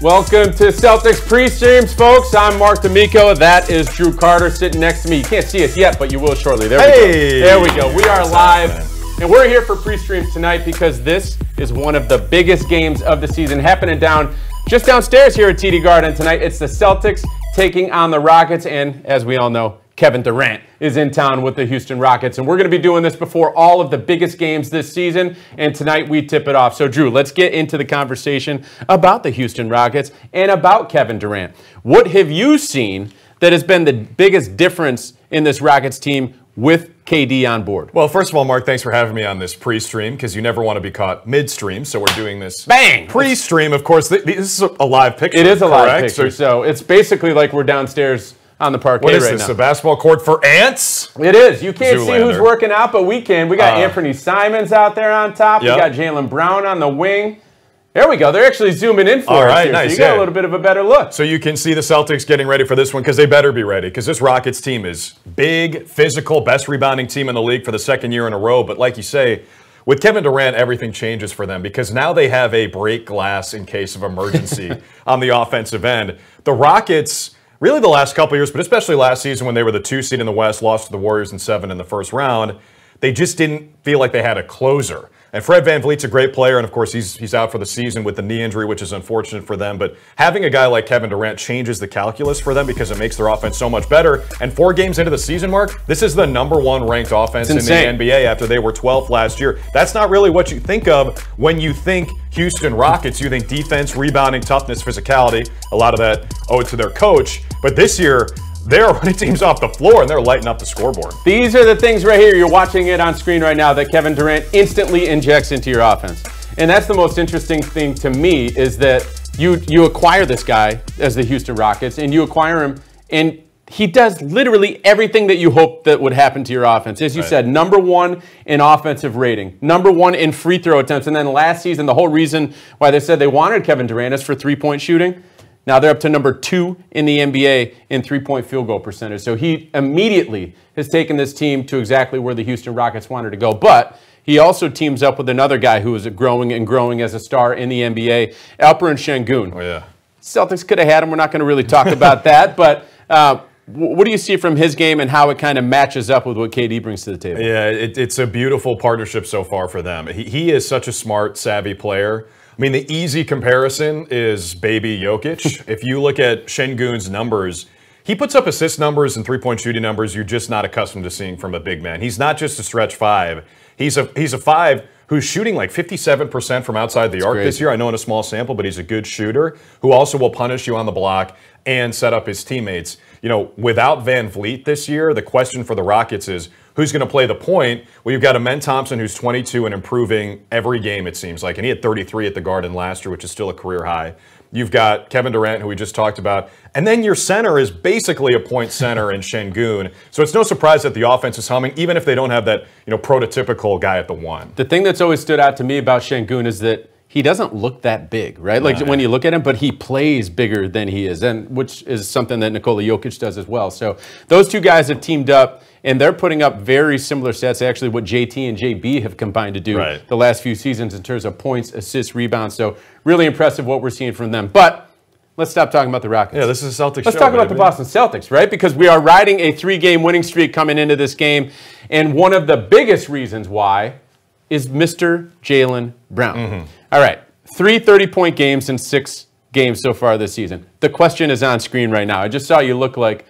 Welcome to Celtics pre-streams, folks. I'm Marc D'Amico. That is Drew Carter sitting next to me. You can't see us yet, but you will shortly. There we go. There we go. We are live, and we're here for pre-streams tonight because this is one of the biggest games of the season happening just downstairs here at TD Garden tonight. It's the Celtics taking on the Rockets, and as we all know, Kevin Durant is in town with the Houston Rockets, and we're going to be doing this before all of the biggest games this season, and tonight we tip it off. So, Drew, let's get into the conversation about the Houston Rockets and about Kevin Durant. What have you seen that has been the biggest difference in this Rockets team with KD on board? Well, first of all, Mark, thanks for having me on this pre-stream because you never want to be caught mid-stream, so we're doing this pre-stream. Of course, this is a live picture. It is a live picture, so it's basically like we're downstairs on the parquet right now. What is this, a basketball court for ants? It is. You can't see who's working out, but we can. We got Anthony Simons out there on top. Yep. We got Jaylen Brown on the wing. There we go. They're actually zooming in for us here, nice. So you got a little bit of a better look. So you can see the Celtics getting ready for this one because they better be ready because this Rockets team is big, physical, best rebounding team in the league for the second year in a row. But like you say, with Kevin Durant, everything changes for them because now they have a break glass in case of emergency on the offensive end. The Rockets, really the last couple of years, but especially last season when they were the 2 seed in the West, lost to the Warriors in 7 in the first round, they just didn't feel like they had a closer. And Fred VanVleet's a great player, and of course he's out for the season with the knee injury, which is unfortunate for them. But having a guy like Kevin Durant changes the calculus for them because it makes their offense so much better. And 4 games into the season, Mark, this is the #1 ranked offense in the NBA after they were 12th last year. That's not really what you think of when you think Houston Rockets. You think defense, rebounding, toughness, physicality. A lot of that owed to their coach. But this year, they're running teams off the floor, and they're lighting up the scoreboard. These are the things right here. You're watching it on screen right now that Kevin Durant instantly injects into your offense. And that's the most interesting thing to me is that you acquire this guy as the Houston Rockets, and you acquire him, and he does literally everything that you hoped that would happen to your offense. As you said, #1 in offensive rating, #1 in free throw attempts. And then last season, the whole reason why they said they wanted Kevin Durant is for three-point shooting. Now they're up to #2 in the NBA in three-point field goal percentage. So he immediately has taken this team to exactly where the Houston Rockets wanted to go. But he also teams up with another guy who is growing and growing as a star in the NBA, Alperen Sengun. Oh, yeah. Celtics could have had him. We're not going to really talk about that. But what do you see from his game and how it kind of matches up with what KD brings to the table? Yeah, it's a beautiful partnership so far for them. He is such a smart, savvy player. I mean, the easy comparison is baby Jokic. If you look at Sengun's numbers, he puts up assist numbers and three-point shooting numbers you're just not accustomed to seeing from a big man. He's not just a stretch 5. He's a 5 who's shooting like 57% from outside the arc this year. I know in a small sample, but he's a good shooter who also will punish you on the block and set up his teammates. You know, without VanVleet this year, the question for the Rockets is who's going to play the point? Well, you've got Amen Thompson, who's 22 and improving every game, it seems like. And he had 33 at the Garden last year, which is still a career high. You've got Kevin Durant, who we just talked about. And then your center is basically a point center in Sengun. So it's no surprise that the offense is humming, even if they don't have that, prototypical guy at the 1. The thing that's always stood out to me about Sengun is that he doesn't look that big, right? Like when you look at him, but he plays bigger than he is, and which is something that Nikola Jokic does as well. So those two guys have teamed up, and they're putting up very similar stats, actually, what JT and JB have combined to do the last few seasons in terms of points, assists, rebounds. So really impressive what we're seeing from them. But let's stop talking about the Rockets. Yeah, this is a Celtics Let's talk about the Boston Celtics, right? Because we are riding a 3-game winning streak coming into this game, and one of the biggest reasons why is Mr. Jaylen Brown. All right, 3 30-point games in 6 games so far this season. The question is on screen right now. I just saw you look like,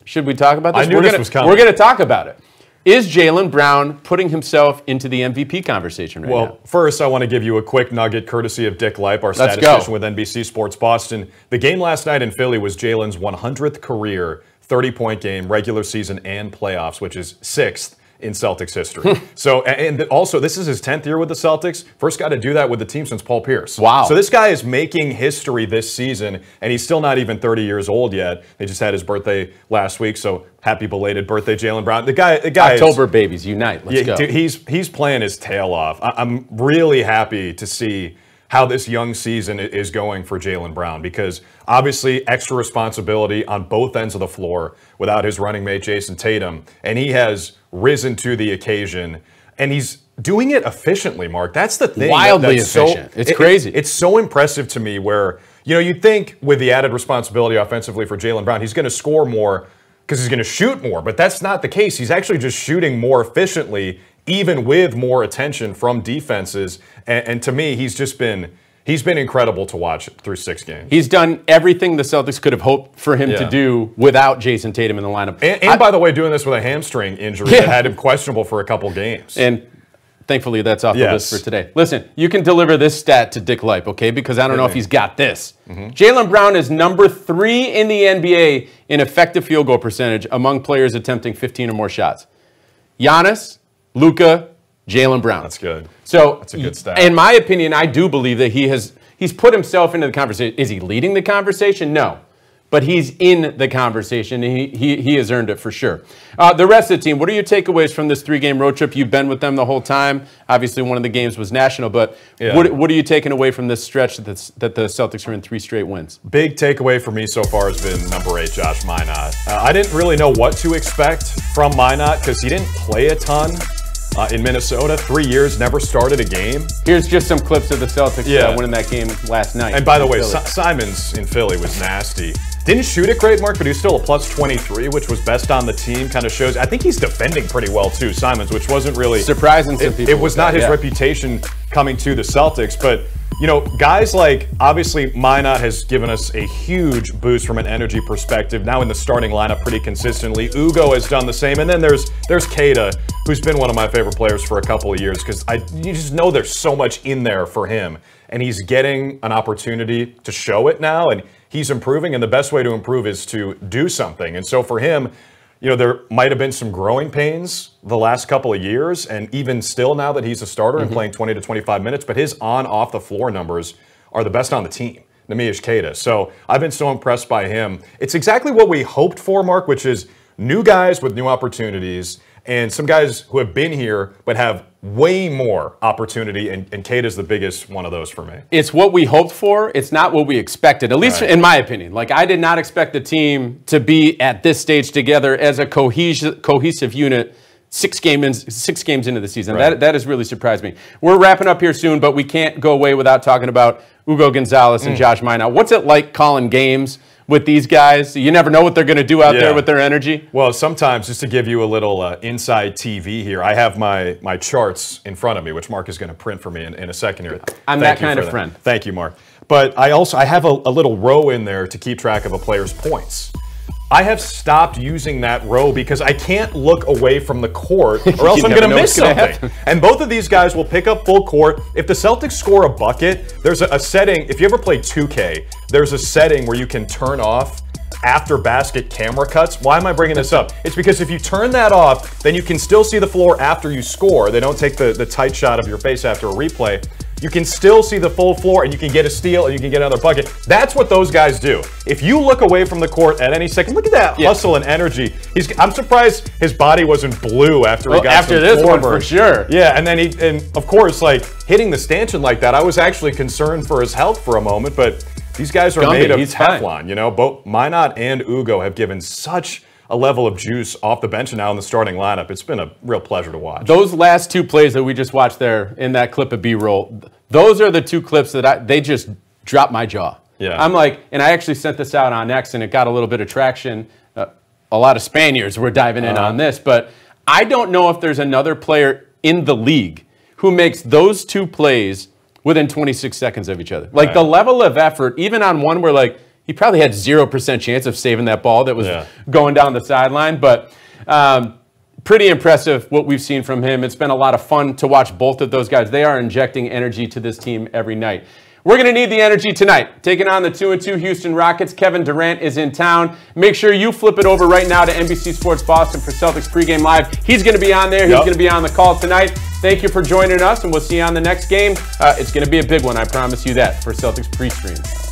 should we talk about this? I knew this was coming. We're going to talk about it. Is Jaylen Brown putting himself into the MVP conversation right now? Well, first, I want to give you a quick nugget courtesy of Dick Leip, our statistician with NBC Sports Boston. The game last night in Philly was Jaylen's 100th career 30-point game, regular season and playoffs, which is 6th in Celtics history. So, and also, this is his 10th year with the Celtics. First guy to do that with the team since Paul Pierce. Wow. So this guy is making history this season, and he's still not even 30 years old yet. They just had his birthday last week, so happy belated birthday, Jaylen Brown. The guy October babies unite. Let's go. Dude, he's playing his tail off. I'm really happy to see how this young season is going for Jaylen Brown, because obviously extra responsibility on both ends of the floor without his running mate Jason Tatum, and he has risen to the occasion, and he's doing it efficiently, Mark. That's the thing. Wildly efficient. It's crazy. It's so impressive to me where, you'd think with the added responsibility offensively for Jaylen Brown, he's going to score more because he's going to shoot more, but that's not the case. He's actually just shooting more efficiently, even with more attention from defenses. And to me, he's been incredible to watch through 6 games. He's done everything the Celtics could have hoped for him to do without Jason Tatum in the lineup. And by the way, doing this with a hamstring injury that had him questionable for a couple games. And thankfully, that's off the list for today. Listen, you can deliver this stat to Dick Leip, okay? Because I don't know if he's got this. Jaylen Brown is number 3 in the NBA in effective field goal percentage among players attempting 15 or more shots. Giannis, Luka, Jaylen Brown. That's good. So that's a good stat. In my opinion, I do believe that he's put himself into the conversation. Is he leading the conversation? No. But he's in the conversation, and he has earned it for sure. The rest of the team, what are your takeaways from this 3-game road trip? You've been with them the whole time. Obviously, one of the games was national, but what are you taking away from this stretch that the Celtics are in 3 straight wins? Big takeaway for me so far has been number 8, Josh Minott. I didn't really know what to expect from Minott because he didn't play a ton. In Minnesota, 3 years, never started a game. Here's just some clips of the Celtics winning that game last night. And by the way, Simons in Philly was nasty. Didn't shoot it great, Mark, but he's still a plus 23, which was best on the team. Kind of shows. I think he's defending pretty well too, Simons, which wasn't really surprising. It was not his reputation coming to the Celtics, but guys like, obviously, Minott has given us a huge boost from an energy perspective. Now in the starting lineup pretty consistently. Ugo has done the same. And then there's Keita, who's been one of my favorite players for a couple of years because you just know there's so much in there for him. And he's getting an opportunity to show it now, and he's improving. And the best way to improve is to do something. And so for him, there might have been some growing pains the last couple of years, and even still now that he's a starter and playing 20 to 25 minutes, but his on-off the floor numbers are the best on the team, Neemias Queta. So I've been so impressed by him. It's exactly what we hoped for, Mark, which is new guys with new opportunities and some guys who have been here but have way more opportunity, and Queta's the biggest one of those for me. It's what we hoped for. It's not what we expected, at least in my opinion. Like, I did not expect the team to be at this stage together as a cohesive unit 6 games into the season. That has really surprised me. We're wrapping up here soon, but we can't go away without talking about Ugo Gonzalez and Josh Minott. What's it like calling games with these guys? You never know what they're going to do out there with their energy. Well, sometimes, just to give you a little inside TV here, I have my charts in front of me, which Mark is going to print for me in a second here. I'm that kind of friend. Thank you, Mark. But I have a little row in there to keep track of a player's points. I have stopped using that row because I can't look away from the court or else I'm going to miss something. And both of these guys will pick up full court. If the Celtics score a bucket, there's a setting. If you ever play 2K, there's a setting where you can turn off after basket camera cuts. Why am I bringing this up? It's because if you turn that off, then you can still see the floor after you score. They don't take the tight shot of your face after a replay. You can still see the full floor, and you can get a steal, and you can get another bucket. That's what those guys do. If you look away from the court at any second, look at that hustle and energy. I'm surprised his body wasn't blue after he got after this one for sure. Yeah, and then and of course, like hitting the stanchion like that, I was actually concerned for his health for a moment, but these guys are made of Teflon. Both Minott and Ugo have given such a level of juice off the bench and now in the starting lineup. It's been a real pleasure to watch. Those last 2 plays that we just watched there in that clip of B-roll, those are the 2 clips that they just dropped my jaw. Yeah. I'm like, and I actually sent this out on X and it got a little bit of traction. A lot of Spaniards were diving in on this, but I don't know if there's another player in the league who makes those 2 plays within 26 seconds of each other. Like the level of effort, even on one where like he probably had 0% chance of saving that ball that was going down the sideline, but pretty impressive what we've seen from him. It's been a lot of fun to watch both of those guys. They are injecting energy to this team every night. We're going to need the energy tonight. Taking on the 2-2 Houston Rockets, Kevin Durant is in town. Make sure you flip it over right now to NBC Sports Boston for Celtics Pregame Live. He's going to be on there. He's going to be on the call tonight. Thank you for joining us, and we'll see you on the next game. It's going to be a big one, I promise you that, for Celtics Pre-Stream.